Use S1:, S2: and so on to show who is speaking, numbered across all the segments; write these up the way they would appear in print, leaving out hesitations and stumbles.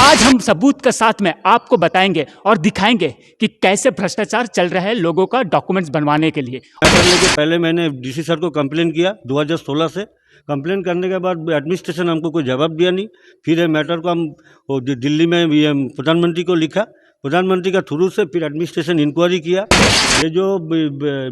S1: आज हम सबूत के साथ में आपको बताएंगे और दिखाएंगे कि कैसे भ्रष्टाचार चल रहा है लोगों का डॉक्यूमेंट्स बनवाने के लिए।
S2: करने के पहले मैंने डीसी सर को कंप्लेन किया 2016 से। कंप्लेन करने के बाद एडमिनिस्ट्रेशन हमको कोई जवाब दिया नहीं। फिर ये मैटर को हम दिल्ली में ये प्रधानमंत्री को लिखा। प्रधानमंत्री का थ्रू से फिर एडमिनिस्ट्रेशन इंक्वायरी किया। ये जो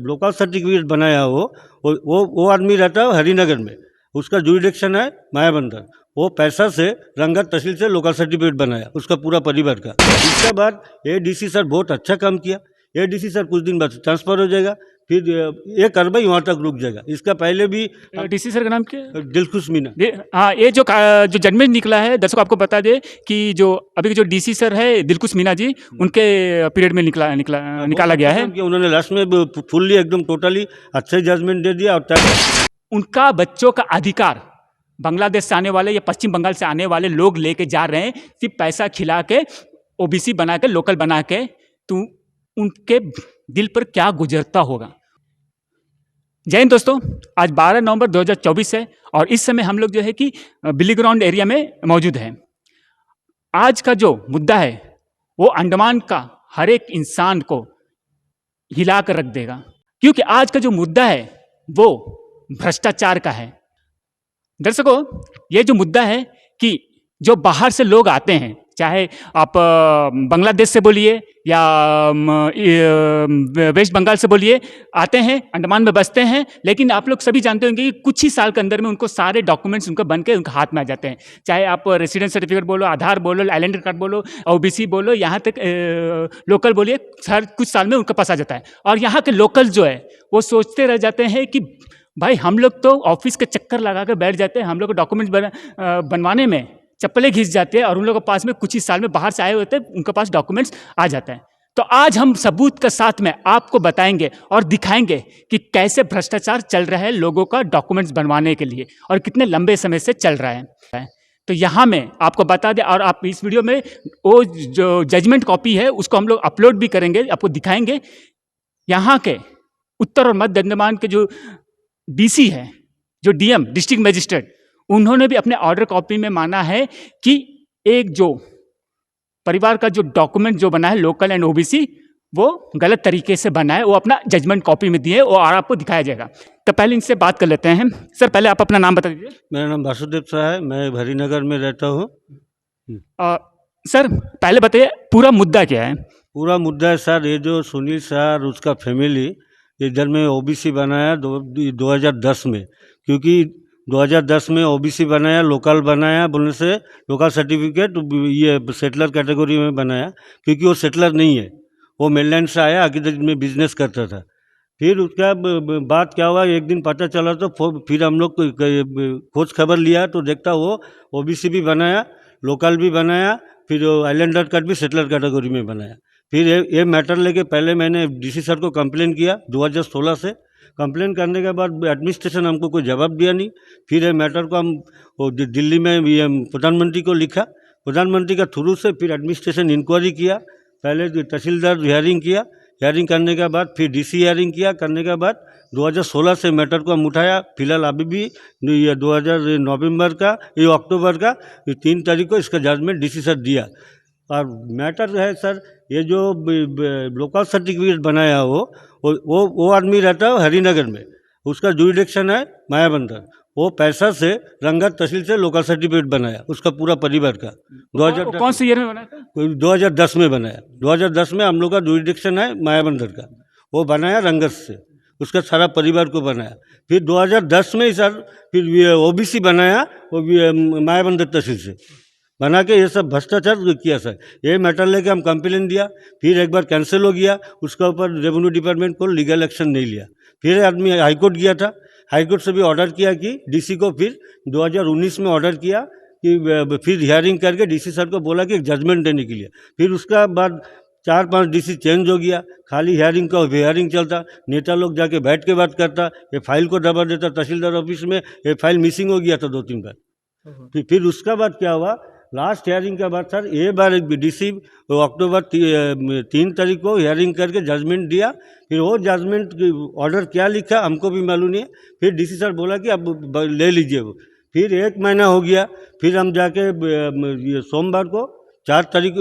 S2: लोकल सर्टिफिकेट बनाया वो आदमी रहता है हरिनगर में, उसका जुरिडिक्शन है मायाबंदर। वो पैसा से रंगत तहसील से लोकल सर्टिफिकेट बनाया उसका पूरा परिवार का। इसके बाद एडीसी सर बहुत अच्छा काम किया। एडीसी सर कुछ दिन बाद ट्रांसफ़र हो जाएगा, फिर ये कार्रवाई वहाँ तक रुक जाएगा। इसका पहले भी
S1: डीसी सर का नाम क्या है?
S2: दिलखुश मीना।
S1: हाँ, ये जो जजमेंट निकला है, दर्शकों आपको बता दे कि जो अभी जो डीसी सर है दिलखुश मीना जी, उनके पीरियड में निकाला गया है।
S2: उन्होंने लास्ट में फुल्ली एकदम टोटली अच्छे जजमेंट दे दिया। और
S1: उनका बच्चों का अधिकार बांग्लादेश से आने वाले या पश्चिम बंगाल से आने वाले लोग लेके जा रहे हैं, सिर्फ पैसा खिला के ओबीसी बना के लोकल बना के। तो उनके दिल पर क्या गुजरता होगा। जय हिंद दोस्तों, आज 12 नवंबर 2024 है और इस समय हम लोग जो है कि बिली ग्राउंड एरिया में मौजूद हैं। आज का जो मुद्दा है वो अंडमान का हर एक इंसान को हिला कर रख देगा, क्योंकि आज का जो मुद्दा है वो भ्रष्टाचार का है। दर्शकों, ये जो मुद्दा है कि जो बाहर से लोग आते हैं, चाहे आप बांग्लादेश से बोलिए या वेस्ट बंगाल से बोलिए, आते हैं अंडमान में बसते हैं, लेकिन आप लोग सभी जानते होंगे कि कुछ ही साल के अंदर में उनको सारे डॉक्यूमेंट्स उनके बन के उनके हाथ में आ जाते हैं। चाहे आप रेसिडेंस सर्टिफिकेट बोलो, आधार बोलो, आइडेंटिटी कार्ड बोलो, ओबीसी बोलो, यहाँ तक लोकल बोलिए, हर कुछ साल में उनके पास आ जाता है। और यहाँ के लोकल जो है वो सोचते रह जाते हैं कि भाई हम लोग तो ऑफिस के चक्कर लगा कर बैठ जाते हैं, हम लोग को डॉक्यूमेंट्स बनवाने में चप्पलें घिस जाते हैं और उन लोगों के पास में कुछ ही साल में बाहर से आए होते हैं, उनके पास डॉक्यूमेंट्स आ जाता है। तो आज हम सबूत के साथ में आपको बताएंगे और दिखाएंगे कि कैसे भ्रष्टाचार चल रहा है लोगों का डॉक्यूमेंट्स बनवाने के लिए और कितने लंबे समय से चल रहा है। तो यहाँ में आपको बता दें, और आप इस वीडियो में वो जो जजमेंट कॉपी है उसको हम लोग अपलोड भी करेंगे, आपको दिखाएंगे। यहाँ के उत्तर और मध्य अंडमान के जो डीसी है, जो डीएम डिस्ट्रिक्ट मजिस्ट्रेट, उन्होंने भी अपने ऑर्डर कॉपी में माना है कि एक जो परिवार का जो डॉक्यूमेंट जो बना है लोकल एंड ओबीसी, वो गलत तरीके से बना है। वो अपना जजमेंट कॉपी में दिए और आपको दिखाया जाएगा। तो पहले इनसे बात कर लेते हैं। सर, पहले आप अपना नाम बता दीजिए।
S2: मेरा नाम वासुदेव शाह है, मैं हरिनगर में रहता हूँ।
S1: सर, पहले बताइए पूरा मुद्दा क्या है।
S2: पूरा मुद्दा है सर, ये जो सुनील सर उसका फैमिली इधर में ओबीसी बनाया 2010 में, क्योंकि 2010 में ओबीसी बनाया, लोकल बनाया, बोलने से लोकल सर्टिफिकेट ये सेटलर कैटेगरी में बनाया, क्योंकि वो सेटलर नहीं है, वो मेनलैंड से आया, आगे में बिजनेस करता था। फिर उसका बात क्या हुआ, एक दिन पता चला तो फिर हम लोग खोज खबर लिया तो देखता वो ओबीसी भी बनाया, लोकल भी बनाया, फिर आइलैंडर कार्ड भी सेटलर कैटेगरी में बनाया। फिर ये मैटर लेके पहले मैंने डीसी सर को कंप्लेन किया 2016 से। कंप्लेन करने के बाद एडमिनिस्ट्रेशन हमको कोई जवाब दिया नहीं। फिर ये मैटर को हम दिल्ली में ये प्रधानमंत्री को लिखा। प्रधानमंत्री का थ्रू से फिर एडमिनिस्ट्रेशन इंक्वायरी किया। पहले तहसीलदार हियरिंग किया, हियरिंग करने के बाद फिर डीसी हियरिंग किया। करने के बाद 2016 से मैटर को हम उठाया। फिलहाल अभी भी ये 2000 नवंबर का, ये अक्टूबर का 3 तारीख को इसका जजमेंट डीसी सर दिया। और मैटर है सर, ये जो लोकल सर्टिफिकेट बनाया वो आदमी रहता है हरिनगर में, उसका जुरिडिक्शन है मायाबंदर। वो पैसा से रंगत तहसील से लोकल सर्टिफिकेट बनाया उसका पूरा परिवार का। 2010
S1: कौन से ईयर में बनाया था?
S2: 2010 में बनाया। 2010 में हम लोग का जुरिडिक्शन है मायाबंदर का, वो बनाया रंगत से, उसका सारा परिवार को बनाया। फिर 2010 में ही सर फिर ओबीसी बनाया, वो मायाबंदर तहसील से बना के ये सब भ्रष्टाचार किया सर। ये मैटर लेके हम कंप्लेन दिया, फिर एक बार कैंसिल हो गया, उसका ऊपर रेवेन्यू डिपार्टमेंट को लीगल एक्शन नहीं लिया। फिर आदमी हाईकोर्ट गया था, हाईकोर्ट से भी ऑर्डर किया कि डीसी को, फिर 2019 में ऑर्डर किया कि फिर हियरिंग करके डीसी सर को बोला कि एक जजमेंट देने के लिए। फिर उसका बाद 4-5 डीसी चेंज हो गया, खाली हियरिंग का हियरिंग चलता, नेता लोग जाके बैठ के बात करता, ये फाइल को दबा देता तहसीलदार ऑफिस में, ये फाइल मिसिंग हो गया था 2-3 बार। फिर उसका बाद क्या हुआ, लास्ट हियरिंग के बाद सर ये बार एक डीसी अक्टूबर 3 तारीख को हियरिंग करके जजमेंट दिया। फिर वो जजमेंट ऑर्डर क्या लिखा हमको भी मालूम नहीं है। फिर डीसी सर बोला कि अब ले लीजिए वो। फिर 1 महीना हो गया, फिर हम जाके सोमवार को 4 तारीख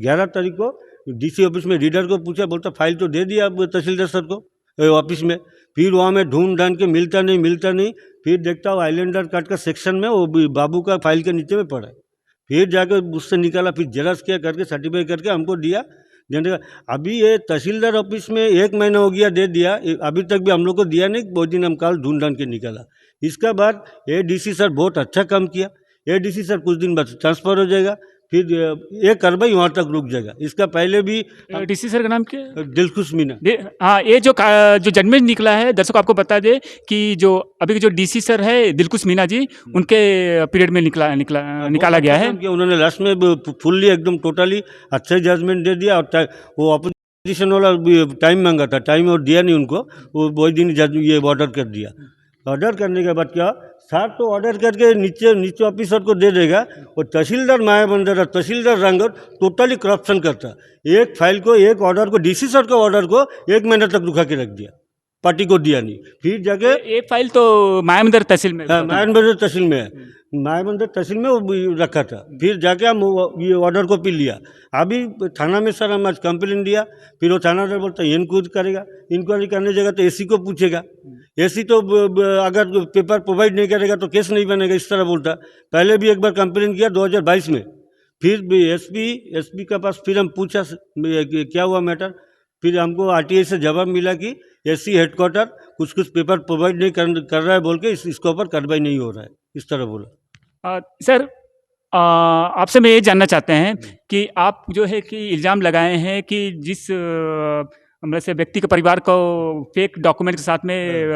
S2: 11 तारीख को डीसी ऑफिस में रीडर को पूछा, बोलता फाइल तो दे दिया अब तहसीलदार सर को ऑफिस में। फिर वहाँ में ढूंढ ढांढ के मिलता नहीं। फिर देखता हूँ आइलैंडर कार्ड का सेक्शन में वो बाबू का फाइल के नीचे में पड़ा है। फिर जाकर उससे निकाला, फिर जेरॉक्स किया करके सर्टिफाई करके हमको दिया। देने का अभी ये तहसीलदार ऑफिस में 1 महीना हो गया, दे दिया, अभी तक भी हम लोग को दिया नहीं। बहुत दिन हम कल ढूंढ ढांढ के निकाला। इसका बाद एडीसी सर बहुत अच्छा काम किया। एडीसी सर कुछ दिन बाद ट्रांसफ़र हो जाएगा, फिर ये कार्रवाई वहाँ तक रुक जाएगा। इसका पहले भी
S1: डीसी सर का नाम क्या है?
S2: दिलखुश मीना।
S1: हाँ, ये जो जजमेंट निकला है, दर्शकों आपको बता दें कि जो अभी के जो डीसी सर है दिलखुश मीना जी, उनके पीरियड में निकाला गया है।
S2: उन्होंने लास्ट में फुल्ली एकदम टोटली अच्छा जजमेंट दे दिया। और वो अपोजिशन वाला टाइम मांगा था, टाइम और दिया नहीं उनको, वो वही दिन ये ऑर्डर कर दिया। ऑर्डर करने के बाद क्या, सर तो ऑर्डर करके नीचे ऑफिसर को दे देगा। और तहसीलदार मायाबंदर और तहसीलदार रंगत टोटली करप्शन करता। एक फाइल को, एक ऑर्डर को, डीसी सर के ऑर्डर को 1 महीना तक रुका के रख दिया, पार्टी को दिया नहीं। फिर जाके
S1: ये फाइल तो मायाबंदर तहसील में,
S2: मायाबंदर तहसील में है, मायाबंदर तहसील में वो रखा था। फिर जाके हम ये ऑर्डर कॉपी लिया। अभी थाना में सर हम आज कंप्लेन दिया। फिर वो थानादार बोलता है इंक्वायरी करेगा, इंक्वायरी करने जगह तो एसी को पूछेगा। एसी तो अगर पेपर प्रोवाइड नहीं करेगा तो केस नहीं बनेगा, इस तरह बोलता। पहले भी एक बार कंप्लेन किया 2022 में। फिर भी एसपी के पास फिर हम पूछा क्या हुआ मैटर। फिर हमको आरटीआई से जवाब मिला कि एससी हेडक्वार्टर कुछ पेपर प्रोवाइड नहीं कर रहा है बोल के इसके ऊपर कार्रवाई नहीं हो रहा है, इस तरह बोला।
S1: सर आपसे मैं ये जानना चाहते हैं कि आप जो है कि इल्ज़ाम लगाए हैं कि जिस मतलब से व्यक्ति के परिवार को फेक डॉक्यूमेंट के साथ में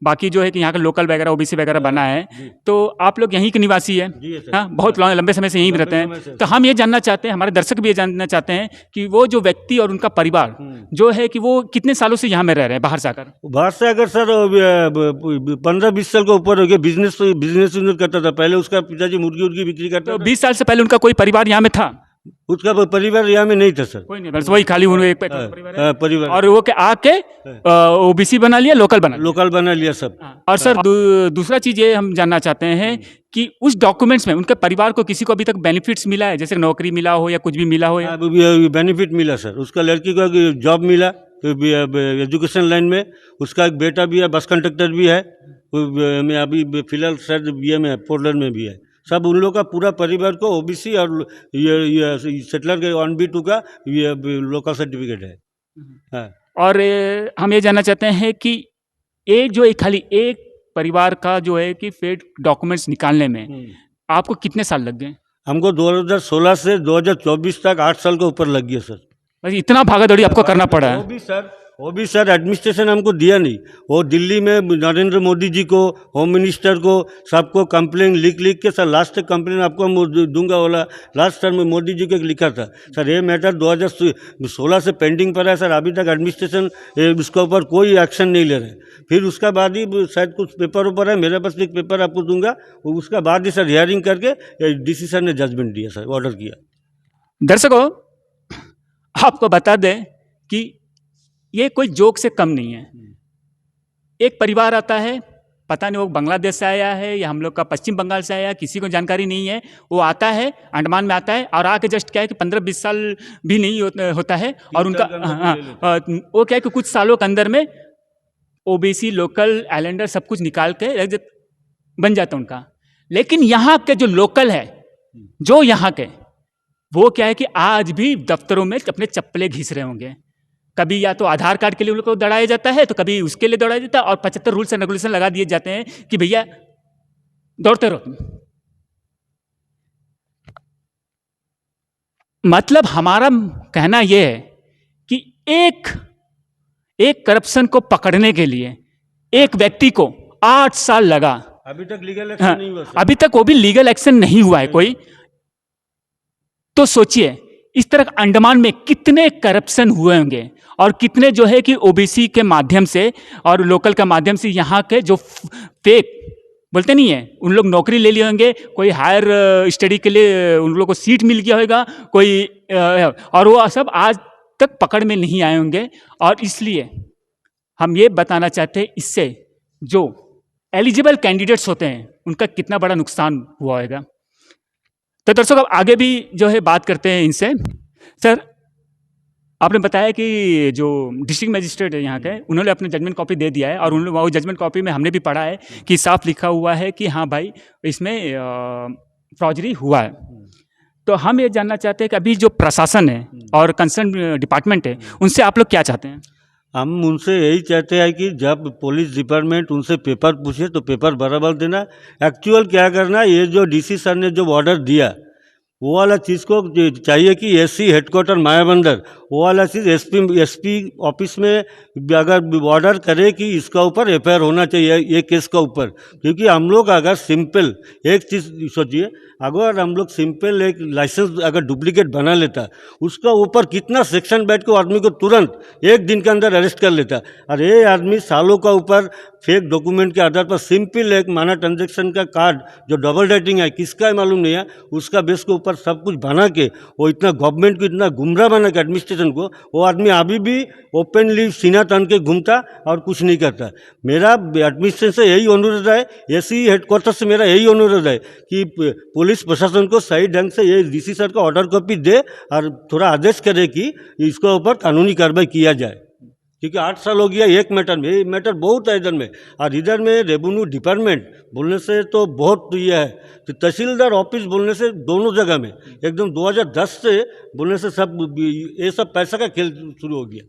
S1: बाकी जो है कि यहाँ का लोकल वगैरह ओबीसी वगैरह बना है, तो आप लोग यहीं के निवासी हैं, हाँ, बहुत लंबे समय से यहीं रहते हैं। तो हम ये जानना चाहते हैं, हमारे दर्शक भी ये जानना चाहते हैं कि वो जो व्यक्ति और उनका परिवार जो है कि वो कितने सालों से यहाँ में रह रहे हैं बाहर से आकर?
S2: बाहर से अगर सर 15-20 साल का ऊपर हो गया। बिजनेस करता था पहले, उसका पिताजी मुर्गी उर्गी बिक्री करता।
S1: तो 20 साल से पहले उनका कोई परिवार यहाँ में था?
S2: उसका परिवार यहाँ में नहीं था सर,
S1: कोई नहीं, बस वही खाली एक परिवार है।
S2: परिवार।
S1: और वो के आके ओबीसी बना लिया, लोकल बना लिया
S2: सब।
S1: और सर दूसरा चीज ये हम जानना चाहते हैं कि उस डॉक्यूमेंट्स में उनके परिवार को किसी को अभी तक बेनिफिट्स मिला है, जैसे नौकरी मिला हो या कुछ भी मिला हो?
S2: बेनिफिट मिला सर, उसका लड़की को जॉब मिला एजुकेशन लाइन में। उसका एक बेटा भी है, बस कंडक्टर भी है। मैं अभी फिलहाल सर बीए में, पोर्टलैंड में भी है। सब उन लोग का पूरा परिवार को ओबीसी और ये सेटलर के 1B2 का ये लोकल सर्टिफिकेट है। हाँ।
S1: और हम ये जानना चाहते हैं कि एक जो खाली एक परिवार का जो है कि फेक डॉक्यूमेंट्स निकालने में आपको कितने साल लग गए?
S2: हमको 2016 से 2024 तक 8 साल के ऊपर लग गया सर।
S1: बस इतना भागा दौड़ी आपको करना पड़ा है?
S2: वो भी सर एडमिनिस्ट्रेशन हमको दिया नहीं। वो दिल्ली में नरेंद्र मोदी जी को, होम मिनिस्टर को, सबको कंप्लेन लिख के सर, लास्ट तक कंप्लेन आपको मैं दूंगा वाला लास्ट टाइम मोदी जी को लिखा था सर। ये मैटर 2016 से पेंडिंग पर है सर, अभी तक एडमिनिस्ट्रेशन इसके ऊपर कोई एक्शन नहीं ले रहे। फिर उसका बाद ही शायद कुछ पेपर ऊपर है, मेरे पास एक पेपर आपको दूंगा, उसका बाद ही सर हियरिंग करके डीसी सर ने जजमेंट दिया सर, ऑर्डर किया।
S1: दर्शकों आपको बता दें कि ये कोई जोक से कम नहीं है। एक परिवार आता है, पता नहीं वो बांग्लादेश से आया है या हम लोग का पश्चिम बंगाल से आया, किसी को जानकारी नहीं है। वो आता है, अंडमान में आता है और आके जस्ट क्या है कि 15-20 साल भी नहीं होता है और उनका वो क्या है कि कुछ सालों के अंदर में ओबीसी, लोकल, आइलैंडर सब कुछ निकाल के बन जाता उनका। लेकिन यहाँ के जो लोकल है, जो यहाँ के, वो क्या है कि आज भी दफ्तरों में अपने चप्पलें घिस रहे होंगे। कभी या तो आधार कार्ड के लिए उनको दौड़ाया जाता है, तो कभी उसके लिए दौड़ाया जाता है और 75 रूल्स एंड रेगुलेशन लगा दिए जाते हैं कि भैया दौड़ते रहो। मतलब हमारा कहना यह है कि एक करप्शन को पकड़ने के लिए एक व्यक्ति को 8 साल लगा।
S2: अभी तक लीगल एक्शन नहीं हुआ।
S1: अभी तक वो भी लीगल एक्शन नहीं हुआ है कोई। तो सोचिए इस तरह अंडमान में कितने करप्शन हुए होंगे और कितने जो है कि ओबीसी के माध्यम से और लोकल के माध्यम से यहाँ के जो फेक बोलते नहीं है, उन लोग नौकरी ले लिए होंगे, कोई हायर स्टडी के लिए उन लोगों को सीट मिल गया होगा कोई, और वो सब आज तक पकड़ में नहीं आए होंगे। और इसलिए हम ये बताना चाहते हैं, इससे जो एलिजिबल कैंडिडेट्स होते हैं उनका कितना बड़ा नुकसान हुआ होगा। तो दर्शक अब आगे भी जो है बात करते हैं इनसे। सर, आपने बताया कि जो डिस्ट्रिक्ट मजिस्ट्रेट है यहाँ के, उन्होंने अपने जजमेंट कॉपी दे दिया है और उन वो जजमेंट कॉपी में हमने भी पढ़ा है कि साफ लिखा हुआ है कि हाँ भाई, इसमें फ्रॉजरी हुआ है। तो हम ये जानना चाहते हैं कि अभी जो प्रशासन है और कंसर्न डिपार्टमेंट है, उनसे आप लोग क्या चाहते हैं?
S2: हम उनसे यही चाहते हैं कि जब पुलिस डिपार्टमेंट उनसे पेपर पूछे तो पेपर बराबर देना। एक्चुअल क्या करना, ये जो डीसी सर ने जो ऑर्डर दिया वो वाला चीज़ को चाहिए कि एससी हेडक्वार्टर मायाबंदर वो वाला चीज़ एसपी ऑफिस में अगर ऑर्डर करे कि इसका ऊपर एफआईआर होना चाहिए ये केस का ऊपर। क्योंकि हम लोग अगर सिंपल एक चीज़ सोचिए, अगर हम लोग सिंपल एक लाइसेंस अगर डुप्लीकेट बना लेता, उसका ऊपर कितना सेक्शन बैठ के आदमी को तुरंत एक दिन के अंदर अरेस्ट कर लेता। और ये आदमी सालों का ऊपर फेक डॉक्यूमेंट के आधार पर सिंपल एक माना ट्रांजेक्शन का कार्ड जो डबल रेटिंग है किसका है मालूम नहीं है, उसका बेस के ऊपर सब कुछ बना के वो इतना गवर्नमेंट को इतना गुमराह बना के एडमिनिस्ट्रेशन को, वो आदमी अभी भी ओपनली सीना तान के घूमता और कुछ नहीं करता। मेरा एडमिनिस्ट्रेशन से यही अनुरोध है, एससी हेडक्वार्टर से मेरा यही अनुरोध है कि पुलिस प्रशासन को सही ढंग से ये डीसी सर का ऑर्डर कॉपी दे और थोड़ा आदेश करे कि इसके ऊपर कानूनी कार्रवाई किया जाए। क्योंकि 8 साल हो गया एक मैटर में, ये मैटर बहुत है इधर में। और इधर में रेवेन्यू डिपार्टमेंट बोलने से तो बहुत ये है, तो तहसीलदार ऑफिस बोलने से दोनों जगह में एकदम 2010 से बोलने से सब ये सब पैसा का खेल शुरू हो गया।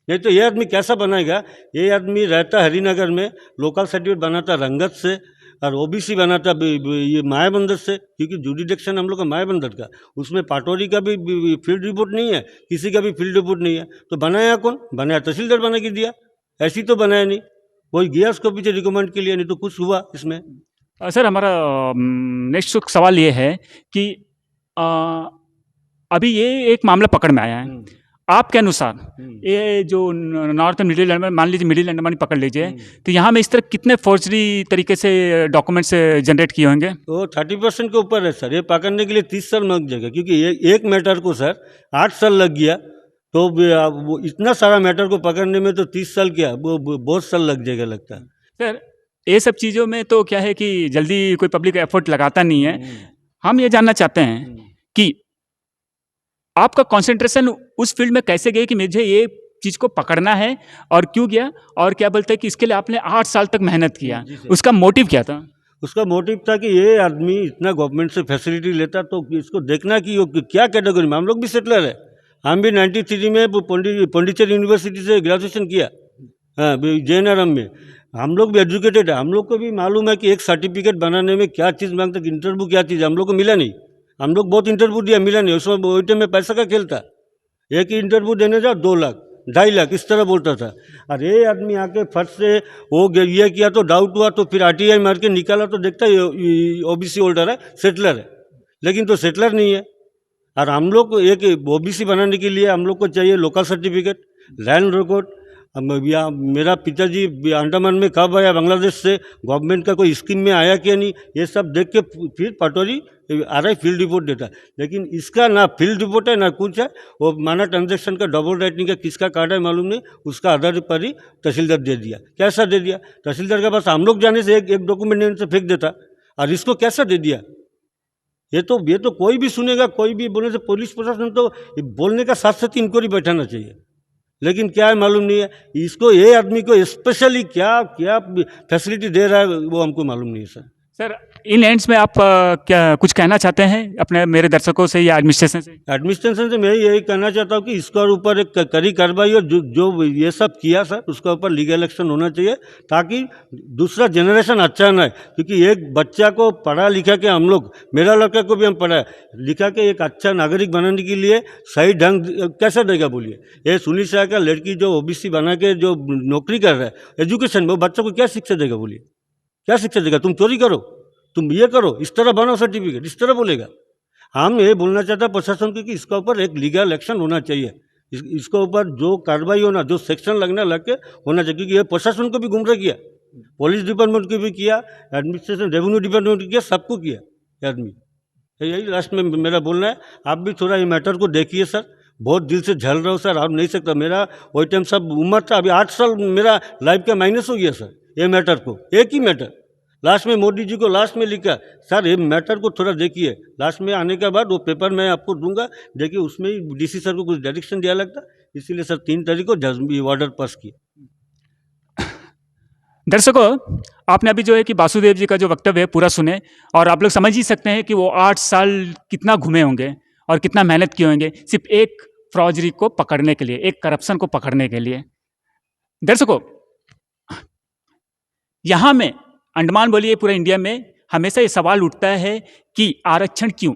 S2: नहीं तो ये आदमी कैसा बनाएगा? ये आदमी रहता हरिनगर में, लोकल सर्टिफिकेट बनाता रंगत से और ओबीसी बनाता ये मायाबंदर से, क्योंकि जुडिडिक्शन हम लोग का मायाबंदर का, उसमें पाटोरी का भी फील्ड रिपोर्ट नहीं है, किसी का भी फील्ड रिपोर्ट नहीं है। तो बनाया कौन? बनाया तहसीलदार बना के दिया, ऐसी तो बनाया नहीं, कोई गया उसको पीछे रिकमेंड के लिए, नहीं तो कुछ हुआ इसमें।
S1: सर, हमारा नेक्स्ट सवाल ये है कि अ, अभी ये एक मामला पकड़ में आया है, आपके अनुसार ये जो नॉर्थ मिडिल अंडमान, मान लीजिए मिडिल अंडमान ही पकड़ लीजिए, तो यहाँ में इस तरह कितने फॉर्जरी तरीके से डॉक्यूमेंट्स जनरेट किए होंगे?
S2: तो 30% के ऊपर है सर। ये पकड़ने के लिए 30 साल लग जाएगा, क्योंकि ये एक मैटर को सर 8 साल लग गया। तो वो इतना सारा मैटर को पकड़ने में तो 30 साल क्या, वो बहुत साल लग जाएगा लगता है।
S1: सर, ये सब चीज़ों में तो क्या है कि जल्दी कोई पब्लिक एफर्ट लगाता नहीं है। हम ये जानना चाहते हैं कि आपका कंसंट्रेशन उस फील्ड में कैसे गए कि मुझे ये चीज़ को पकड़ना है, और क्यों गया, और क्या बोलते हैं कि इसके लिए आपने 8 साल तक मेहनत किया, उसका मोटिव क्या था?
S2: उसका मोटिव था कि ये आदमी इतना गवर्नमेंट से फैसिलिटी लेता, तो इसको देखना कि वो क्या कैटेगरी में। हम लोग भी सेटलर है, हम भी 93 में पौंडीचेरी यूनिवर्सिटी से ग्रेजुएशन किया, हाँ JNRM में। हम लोग भी एजुकेटेड है, हम लोग को भी मालूम है कि एक सर्टिफिकेट बनाने में क्या चीज़ मांगता है, इंटरव्यू क्या चीज़, हम लोग को मिला नहीं। हम लोग बहुत इंटरव्यू दिया, मिला नहीं। उसमें वो टाइम में पैसा का खेल था, एक ही इंटरव्यू देने जाओ 2 लाख 2.5 लाख इस तरह बोलता था। और ये आदमी आके फट से वो ये किया तो डाउट हुआ, तो फिर RTI मार के निकाला तो देखता है OBC होल्डर है, सेटलर है, लेकिन तो सेटलर नहीं है। और हम लोग को एक OBC बनाने के लिए हम लोग को चाहिए लोकल सर्टिफिकेट, लैंड रिकॉर्ड। मेरा पिताजी अंडमान में कब आया बांग्लादेश से, गवर्नमेंट का कोई स्कीम में आया क्या नहीं, ये सब देख के फिर पटोरी RI फील्ड रिपोर्ट देता है। लेकिन इसका ना फील्ड रिपोर्ट है ना कुछ है, वो माना ट्रांजेक्शन का डबल राइटिंग का किसका कार्ड है मालूम नहीं, उसका आधार पर ही तहसीलदार दे दिया। कैसा दे दिया? तहसीलदार के पास हम लोग जाने से एक डॉक्यूमेंट से फेंक देता, और इसको कैसा दे दिया? ये तो कोई भी सुनेगा, कोई भी बोलने से पुलिस प्रशासन तो बोलने का साथ साथ इंक्वायरी बैठाना चाहिए। लेकिन क्या है मालूम नहीं है इसको, ये आदमी को स्पेशली क्या क्या फैसिलिटी दे रहा है वो हमको मालूम नहीं है सर।
S1: सर, इन एंड्स में आप क्या कुछ कहना चाहते हैं अपने मेरे दर्शकों से या एडमिनिस्ट्रेशन से?
S2: एडमिनिस्ट्रेशन से मैं यही कहना चाहता हूँ कि इसका ऊपर एक कड़ी कार्रवाई, और जो ये सब किया सर उसका ऊपर लीगल एक्शन होना चाहिए, ताकि दूसरा जनरेशन अच्छा ना है। क्योंकि एक बच्चा को पढ़ा लिखा के हम लोग, मेरा लड़का को भी हम पढ़ा लिखा के एक अच्छा नागरिक बनाने के लिए सही ढंग कैसा देगा बोलिए? ये सुनील शाह का लड़की जो OBC बना के जो नौकरी कर रहा है एजुकेशन में, वो बच्चों को क्या शिक्षा देगा बोलिए? क्या शिक्षा देगा? तुम चोरी करो, तुम ये करो, इस तरह बनाओ सर्टिफिकेट, इस तरह बोलेगा। हम ये बोलना चाहते हैं प्रशासन को कि इसका ऊपर एक लीगल एक्शन होना चाहिए, इसके ऊपर जो कार्रवाई होना, जो सेक्शन लगना लग के होना चाहिए। क्योंकि ये प्रशासन को भी गुमराह किया, पुलिस डिपार्टमेंट को भी किया, एडमिनिस्ट्रेशन रेवेन्यू डिपार्टमेंट को किया, सबको किया ये आदमी। यही लास्ट में मेरा बोलना है। आप भी थोड़ा ये मैटर को देखिए सर, बहुत दिल से झल रहा हूँ सर, आप नहीं सकता। मेरा वही टाइम सब उम्र था, अभी 8 साल मेरा लाइफ का माइनस हो गया सर ये मैटर को, एक ही मैटर। लास्ट में मोदी जी को लास्ट में लिखा, सर ये मैटर को थोड़ा देखिए, लास्ट में आने के बाद वो पेपर मैं आपको दूंगा, देखिए उसमें डीसी सर को कुछ डायरेक्शन दिया लगता, इसीलिए सर 3 तारीख को जज ऑर्डर पास किया।
S1: दर्शकों, आपने अभी जो है कि वासुदेव जी का जो वक्तव्य है पूरा सुने, और आप लोग समझ ही सकते हैं कि वो 8 साल कितना घूमे होंगे और कितना मेहनत किए होंगे सिर्फ एक फ्रॉडरी को पकड़ने के लिए, एक करप्शन को पकड़ने के लिए। दर्शकों, यहाँ में अंडमान बोलिए पूरा इंडिया में हमेशा ये सवाल उठता है कि आरक्षण क्यों?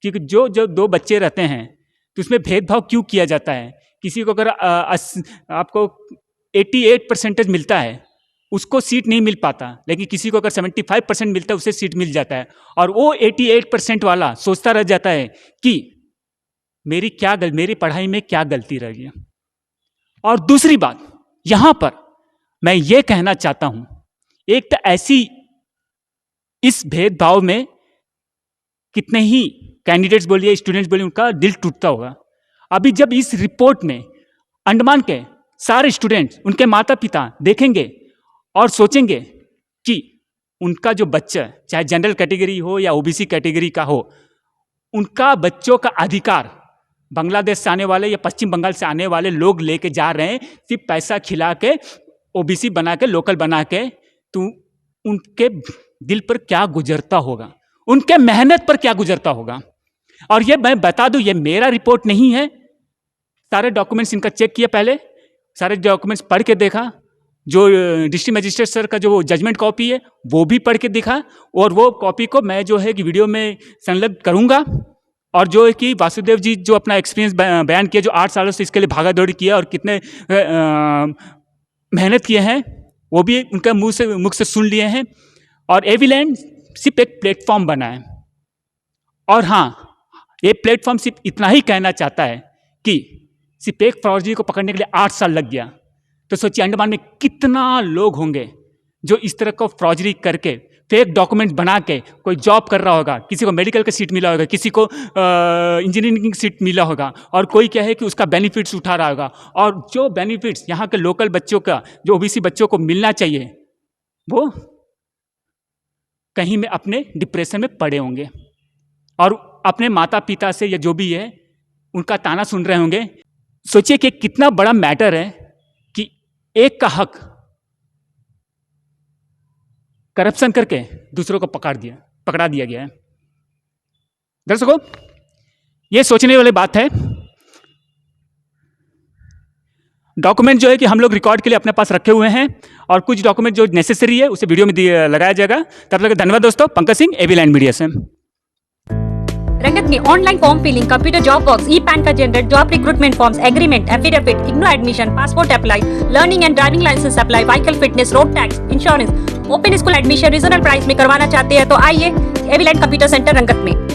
S1: क्योंकि जो 2 बच्चे रहते हैं तो उसमें भेदभाव क्यों किया जाता है? किसी को अगर आपको 88% मिलता है उसको सीट नहीं मिल पाता, लेकिन किसी को अगर 75% मिलता है उसे सीट मिल जाता है, और वो 88% वाला सोचता रह जाता है कि मेरी पढ़ाई में क्या गलती रह गई। और दूसरी बात यहाँ पर मैं ये कहना चाहता हूँ, एक तो ऐसी इस भेदभाव में कितने ही कैंडिडेट्स बोलिए, स्टूडेंट्स बोलिए, उनका दिल टूटता होगा। अभी जब इस रिपोर्ट में अंडमान के सारे स्टूडेंट्स, उनके माता पिता देखेंगे और सोचेंगे कि उनका जो बच्चा चाहे जनरल कैटेगरी हो या ओबीसी कैटेगरी का हो, उनका बच्चों का अधिकार बांग्लादेश से आने वाले या पश्चिम बंगाल से आने वाले लोग लेके जा रहे हैं, सिर्फ पैसा खिला के ओबीसी बना के लोकल बना के, तो उनके दिल पर क्या गुजरता होगा, उनके मेहनत पर क्या गुजरता होगा। और ये मैं बता दूं, ये मेरा रिपोर्ट नहीं है, सारे डॉक्यूमेंट्स इनका चेक किया, पहले सारे डॉक्यूमेंट्स पढ़ के देखा, जो डिस्ट्रिक्ट मजिस्ट्रेट सर का जो जजमेंट कॉपी है वो भी पढ़ के दिखा, और वो कॉपी को मैं जो है कि वीडियो में संलग्न करूँगा। और जो है कि वासुदेव जी जो अपना एक्सपीरियंस बयान किया, जो 8 सालों से इसके लिए भागा दौड़ी किया और कितने मेहनत किए हैं, वो भी उनका मुख से सुन लिए हैं। और एविलैंड सिर्फ एक प्लेटफॉर्म बना है, और हाँ, ये प्लेटफॉर्म सिर्फ इतना ही कहना चाहता है कि सिर्फ एक फौजी को पकड़ने के लिए 8 साल लग गया, तो सोचिए अंडमान में कितना लोग होंगे जो इस तरह को फ्रॉडरी करके फेक डॉक्यूमेंट बना के कोई जॉब कर रहा होगा, किसी को मेडिकल का सीट मिला होगा, किसी को इंजीनियरिंग की सीट मिला होगा, और कोई क्या है कि उसका बेनिफिट्स उठा रहा होगा। और जो बेनिफिट्स यहाँ के लोकल बच्चों का, जो ओबीसी बच्चों को मिलना चाहिए, वो कहीं में अपने डिप्रेशन में पड़े होंगे और अपने माता पिता से या जो भी है उनका ताना सुन रहे होंगे। सोचिए कि कितना बड़ा मैटर है कि एक का हक करप्शन करके दूसरों को पकड़ा दिया गया है। दर्शकों, ये सोचने वाली बात है। डॉक्यूमेंट जो है कि हम लोग रिकॉर्ड के लिए अपने पास रखे हुए हैं, और कुछ डॉक्यूमेंट जो नेसेसरी है उसे वीडियो में लगाया जाएगा। तब तक धन्यवाद दोस्तों। पंकज सिंह, एबीलैंड मीडिया से।
S3: रंगत में online form filling, computer job box, e PAN का generate, job recruitment forms, agreement, affidavit, IGNOU admission, passport apply, learning and driving licence apply, vehicle fitness, road tax, insurance, open school admission regional price में करवाना चाहते हैं तो आइए एविलैंड computer centre रंगत में।